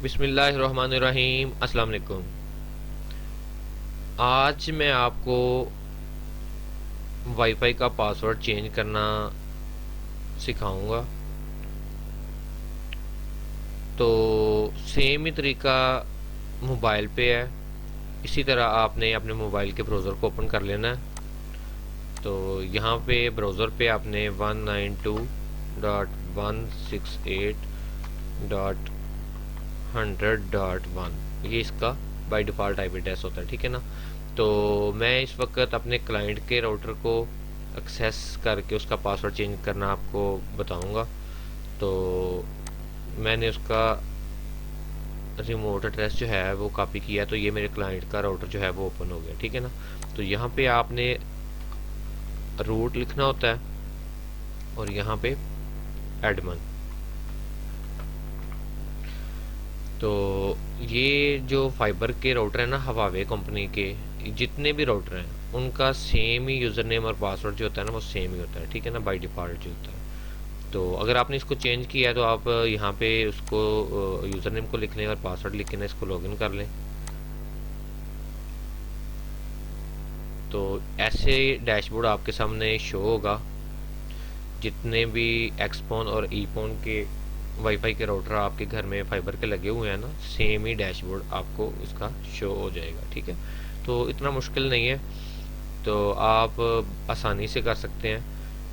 बिस्मिल्लाहिर्रहमानिर्रहीम। अस्सलाम वालेकुम। आज मैं आपको वाईफाई का पासवर्ड चेंज करना सिखाऊंगा। तो सेम ही तरीका मोबाइल पे है। इसी तरह आपने अपने मोबाइल के ब्राउज़र को ओपन कर लेना है। तो यहाँ पे ब्राउज़र पे आपने 192.168.100.1 ये इसका बाय डिफ़ॉल्ट आईपी एड्रेस होता है, ठीक है ना। तो मैं इस वक्त अपने क्लाइंट के राउटर को एक्सेस करके उसका पासवर्ड चेंज करना आपको बताऊंगा। तो मैंने उसका रिमोट एड्रेस जो है वो कॉपी किया, तो ये मेरे क्लाइंट का राउटर जो है वो ओपन हो गया, ठीक है ना। तो यहाँ पे आपने रूट लिखना होता है और यहाँ पे एडमन। तो ये जो फाइबर के राउटर है ना, हवावे कंपनी के जितने भी राउटर हैं उनका सेम ही यूज़र नेम और पासवर्ड जो होता है ना वो सेम ही होता है, ठीक है ना, बाय डिफ़ॉल्ट जो होता है। तो अगर आपने इसको चेंज किया है तो आप यहाँ पे उसको यूज़र नेम को लिख लें और पासवर्ड लिख के ना इसको लॉगिन कर लें। तो ऐसे डैशबोर्ड आपके सामने शो होगा। जितने भी एक्सपोन और ईपोन के वाईफाई के राउटर आपके घर में फाइबर के लगे हुए हैं ना, सेम ही डैशबोर्ड आपको इसका शो हो जाएगा, ठीक है। तो इतना मुश्किल नहीं है, तो आप आसानी से कर सकते हैं।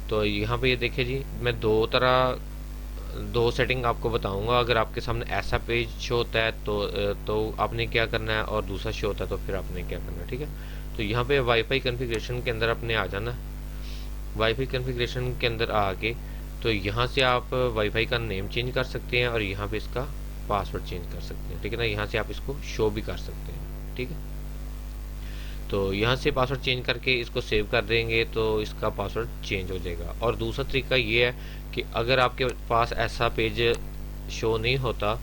तो यहाँ पे ये देखिए जी, मैं दो सेटिंग आपको बताऊंगा। अगर आपके सामने ऐसा पेज शो होता है तो आपने क्या करना है, और दूसरा शो होता है तो फिर आपने क्या करना है, ठीक है। तो यहाँ पे वाईफाई कॉन्फ़िगरेशन के अंदर अपने आ जाना। वाईफाई कॉन्फ़िगरेशन के अंदर आके तो यहाँ से आप वाईफाई का नेम चेंज कर सकते हैं और यहाँ पे इसका पासवर्ड चेंज कर सकते हैं, ठीक है ना। यहाँ से आप इसको शो भी कर सकते हैं, ठीक है। तो यहाँ से पासवर्ड चेंज करके इसको सेव कर देंगे तो इसका पासवर्ड चेंज हो जाएगा। और दूसरा तरीका ये है कि अगर आपके पास ऐसा पेज शो नहीं होता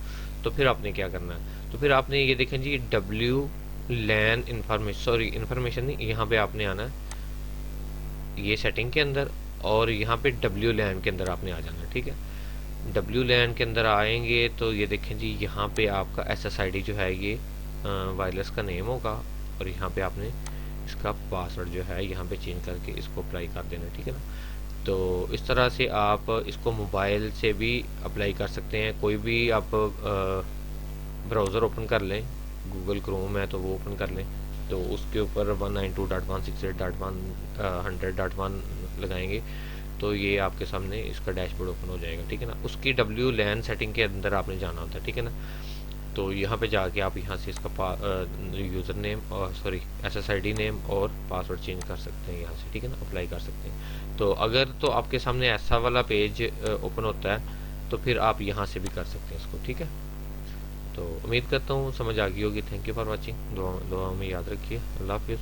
तो फिर आपने क्या करना है, तो फिर आपने ये देखें जी, डब्ल्यू लैन इंफॉर्मेशन नहीं, यहाँ पे आपने आना है ये सेटिंग के अंदर, और यहाँ पे डब्ल्यू लैन के अंदर आपने आ जाना है, ठीक है। डब्ल्यू लैन के अंदर आएंगे तो ये देखें जी, यहाँ पे आपका SSID जो है ये वायरलेस का नेम होगा, और यहाँ पे आपने इसका पासवर्ड जो है यहाँ पे चेंज करके इसको अप्लाई कर देना, ठीक है ना। तो इस तरह से आप इसको मोबाइल से भी अप्लाई कर सकते हैं। कोई भी आप ब्राउज़र ओपन कर लें, गूगल क्रोम है तो वो ओपन कर लें, तो उसके ऊपर 192.168.100.1 लगाएंगे तो ये आपके सामने इसका डैशबोर्ड ओपन हो जाएगा, ठीक है ना। उसकी डब्ल्यू लैन सेटिंग के अंदर आपने जाना होता है, ठीक है ना। तो यहाँ पे जाके आप यहाँ से इसका यूज़र नेम और SSID नेम और पासवर्ड चेंज कर सकते हैं यहाँ से, ठीक है ना, अप्लाई कर सकते हैं। तो अगर तो आपके सामने ऐसा वाला पेज ओपन होता है तो फिर आप यहाँ से भी कर सकते हैं इसको, ठीक है। तो उम्मीद करता हूँ समझ आ गई होगी। Thank you for watching. दुआ में याद रखिए। अल्लाह हाफिज़।